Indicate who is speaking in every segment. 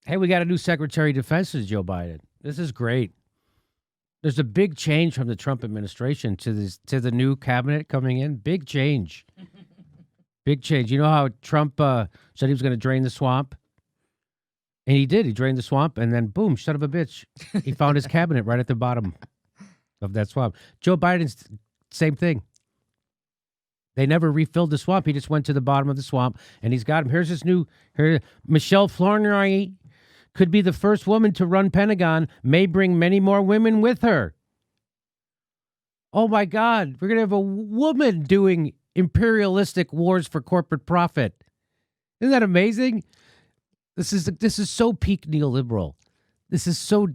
Speaker 1: Hey, we got a new Secretary of Defense, Joe Biden. This is great. There's a big change from the Trump administration to the new cabinet coming in. Big change. Big change. You know how Trump said he was going to drain the swamp? And he did. He drained the swamp, and then, boom, son of a bitch. He found his cabinet right at the bottom of that swamp. Joe Biden's same thing. They never refilled the swamp. He just went to the bottom of the swamp, and he's got him. Here's his new, Michelle Flournoy could be the first woman to run Pentagon, may bring many more women with her. Oh, my God. We're going to have a woman doing imperialistic wars for corporate profit. Isn't that amazing? This is so peak neoliberal. This is so.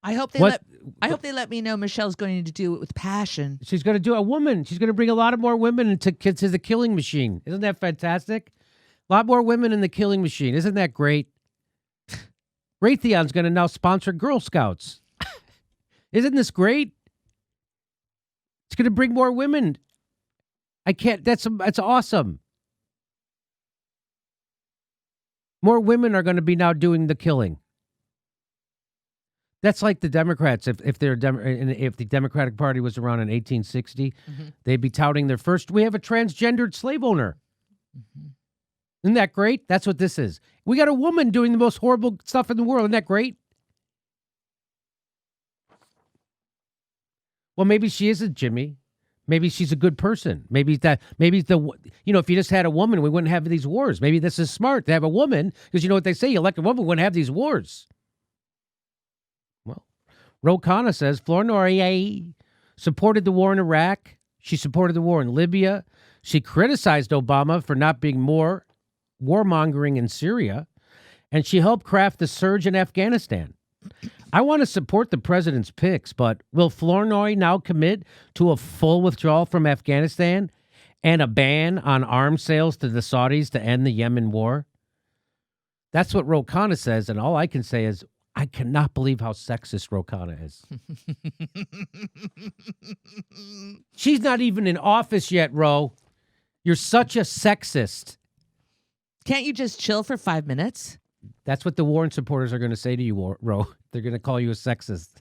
Speaker 2: I hope they let me know Michelle's going to do it with passion.
Speaker 1: She's going to do a woman. She's going to bring a lot of more women into the killing machine. Isn't that fantastic? A lot more women in the killing machine. Isn't that great? Raytheon's going to now sponsor Girl Scouts. Isn't this great? It's going to bring more women. I can't. That's awesome. More women are going to be now doing the killing. That's like the Democrats. If the Democratic Party was around in 1860, they'd be touting their first. We have a transgendered slave owner. Isn't that great? That's what this is. We got a woman doing the most horrible stuff in the world. Isn't that great? Well, maybe she isn't, Jimmy. Maybe she's a good person. Maybe if you just had a woman, we wouldn't have these wars. Maybe this is smart to have a woman, because you know what they say, you elect a woman, we wouldn't have these wars. Well, Ro Khanna says Flournoy supported the war in Iraq. She supported the war in Libya. She criticized Obama for not being more warmongering in Syria. And she helped craft the surge in Afghanistan. I want to support the president's picks, but will Flournoy now commit to a full withdrawal from Afghanistan and a ban on arms sales to the Saudis to end the Yemen war? That's what Ro Khanna says, and all I can say is I cannot believe how sexist Ro Khanna is. She's not even in office yet, Ro. You're such a sexist.
Speaker 2: Can't you just chill for 5 minutes?
Speaker 1: That's what the Warren supporters are going to say to you, Ro. They're going to call you a sexist.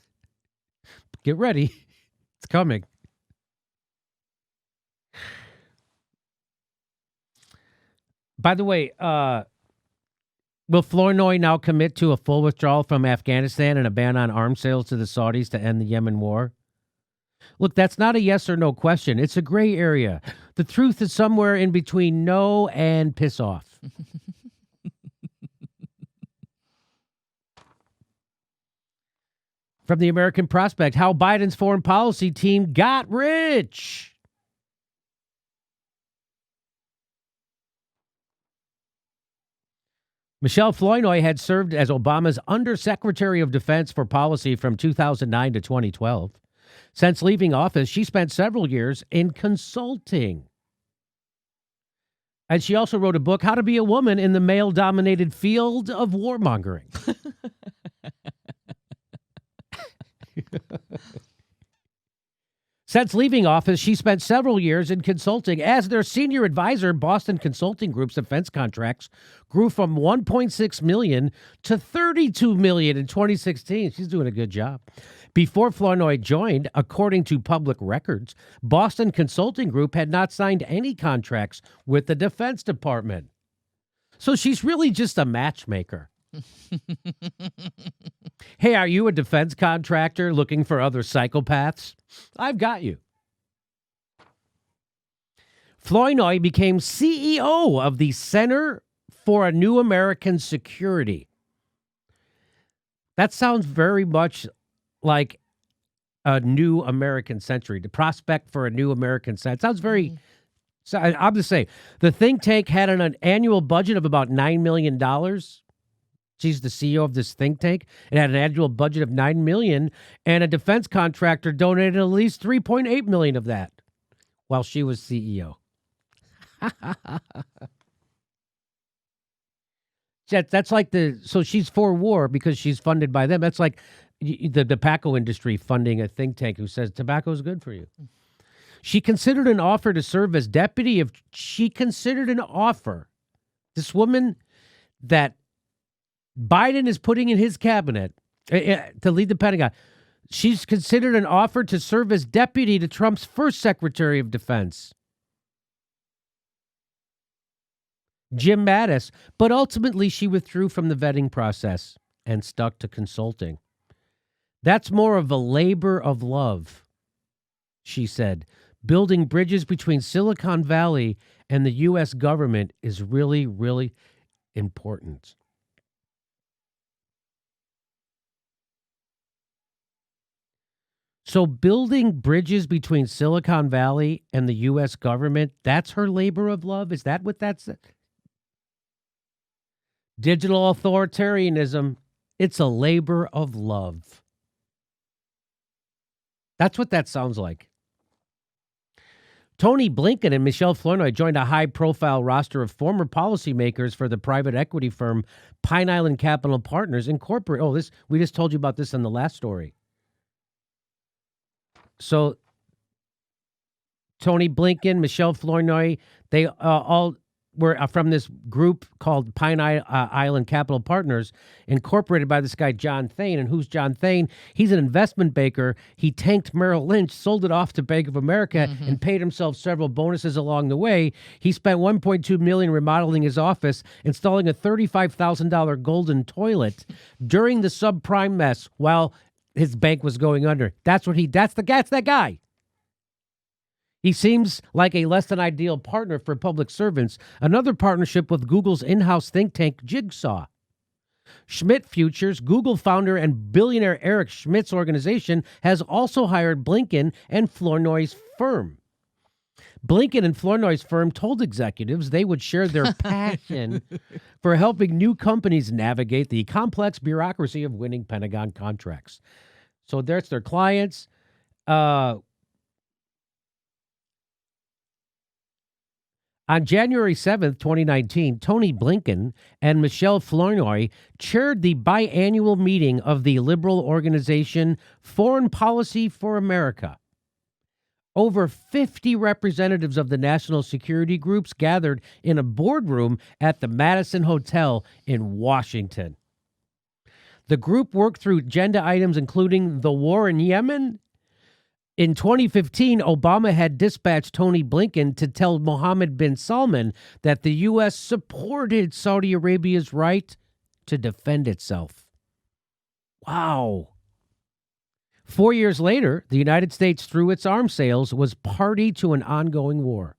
Speaker 1: Get ready. It's coming. By the way, will Flournoy now commit to a full withdrawal from Afghanistan and a ban on arms sales to the Saudis to end the Yemen war? Look, that's not a yes or no question. It's a gray area. The truth is somewhere in between no and piss off. From the American Prospect, how Biden's foreign policy team got rich. Michelle Flournoy had served as Obama's Undersecretary of Defense for Policy from 2009 to 2012. Since leaving office, she spent several years in consulting. And she also wrote a book, How to Be a Woman in the Male-Dominated Field of Warmongering. Since leaving office, she spent several years in consulting. As their senior advisor, Boston Consulting Group's defense contracts grew from $1.6 million to $32 million in 2016. She's doing a good job. Before Flournoy joined, according to public records, Boston Consulting Group had not signed any contracts with the Defense Department. So she's really just a matchmaker. Hey, are you a defense contractor looking for other psychopaths? I've got you. Flournoy became CEO of the Center for a New American Security. That sounds very much like a new American century, the prospect for a new American century. It sounds very, so I'm just saying, the think tank had an annual budget of about $9 million. She's the CEO of this think tank. It had an annual budget of $9 million, and a defense contractor donated at least $3.8 million of that while she was CEO. That's like so she's for war because she's funded by them. That's like the tobacco industry funding a think tank who says tobacco is good for you. She considered an offer to serve as deputy she considered an offer. This woman that Biden is putting in his cabinet to lead the Pentagon. She's considered an offer to serve as deputy to Trump's first Secretary of Defense, Jim Mattis, but ultimately she withdrew from the vetting process and stuck to consulting. That's more of a labor of love, she said. Building bridges between Silicon Valley and the U.S. government is really, really important. So building bridges between Silicon Valley and the U.S. government, that's her labor of love? Is that what that's? Digital authoritarianism, it's a labor of love. That's what that sounds like. Tony Blinken and Michelle Flournoy joined a high-profile roster of former policymakers for the private equity firm Pine Island Capital Partners Incorporated. Oh, we just told you about this in the last story. So Tony Blinken, Michelle Flournoy, they all were from this group called Pine Island Capital Partners, incorporated by this guy, John Thain. And who's John Thain? He's an investment banker. He tanked Merrill Lynch, sold it off to Bank of America, and paid himself several bonuses along the way. He spent $1.2 million remodeling his office, installing a $35,000 golden toilet during the subprime mess while his bank was going under. That's that guy. He seems like a less than ideal partner for public servants. Another partnership with Google's in-house think tank, Jigsaw. Schmidt Futures, Google founder and billionaire Eric Schmidt's organization, has also hired Blinken and Flournoy's firm. Blinken and Flournoy's firm told executives they would share their passion for helping new companies navigate the complex bureaucracy of winning Pentagon contracts. So there's their clients. On January 7th, 2019, Tony Blinken and Michelle Flournoy chaired the biannual meeting of the liberal organization Foreign Policy for America. Over 50 representatives of the national security groups gathered in a boardroom at the Madison Hotel in Washington. The group worked through agenda items including the war in Yemen. In 2015, Obama had dispatched Tony Blinken to tell Mohammed bin Salman that the U.S. supported Saudi Arabia's right to defend itself. Wow. 4 years later, the United States, through its arms sales, was party to an ongoing war.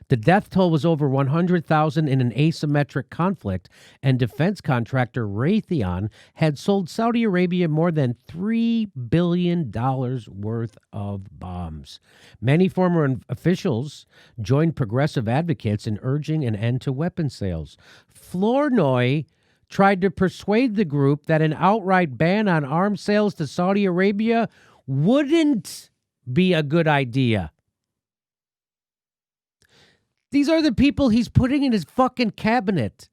Speaker 1: The death toll was over 100,000 in an asymmetric conflict, and defense contractor Raytheon had sold Saudi Arabia more than $3 billion worth of bombs. Many former officials joined progressive advocates in urging an end to weapons sales. Flournoy tried to persuade the group that an outright ban on arms sales to Saudi Arabia wouldn't be a good idea. These are the people he's putting in his fucking cabinet.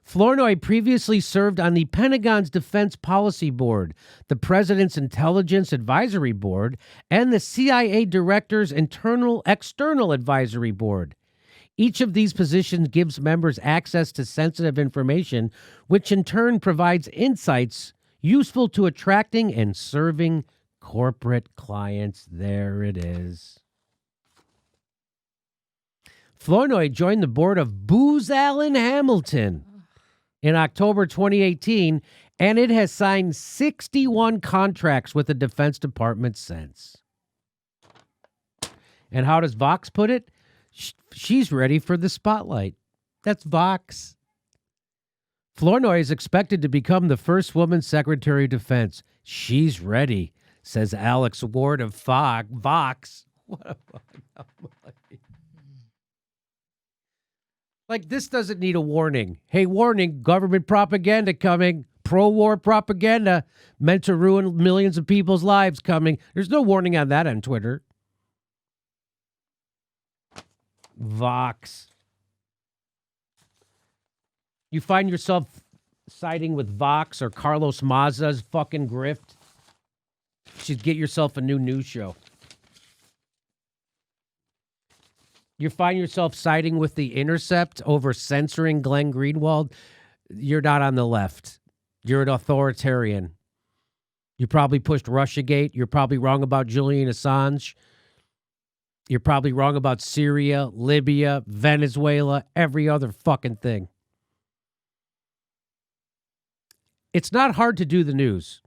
Speaker 1: Flournoy previously served on the Pentagon's Defense Policy Board, the President's Intelligence Advisory Board, and the CIA Director's External Advisory Board. Each of these positions gives members access to sensitive information, which in turn provides insights useful to attracting and serving corporate clients. There it is. Flournoy joined the board of Booz Allen Hamilton in October 2018, and it has signed 61 contracts with the Defense Department since. And how does Vox put it? She's ready for the spotlight. That's Vox. Flournoy is expected to become the first woman Secretary of Defense. She's ready, says Alex Ward of Vox. What a fucking like, this doesn't need a warning. Hey, warning, government propaganda coming. Pro-war propaganda meant to ruin millions of people's lives coming. There's no warning on that on Twitter. Vox. You find yourself siding with Vox or Carlos Maza's fucking grift, you should get yourself a new news show. You find yourself siding with The Intercept over censoring Glenn Greenwald, you're not on the left. You're an authoritarian. You probably pushed Russiagate. You're probably wrong about Julian Assange. You're probably wrong about Syria, Libya, Venezuela, every other fucking thing. It's not hard to do the news.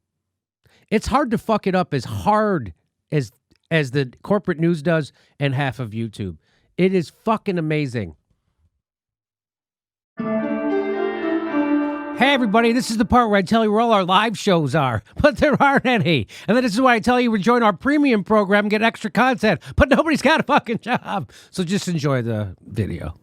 Speaker 1: It's hard to fuck it up as hard as the corporate news does and half of YouTube. It is fucking amazing. Hey, everybody, this is the part where I tell you where all our live shows are, but there aren't any. And then this is why I tell you to join our premium program and get extra content, but nobody's got a fucking job. So just enjoy the video.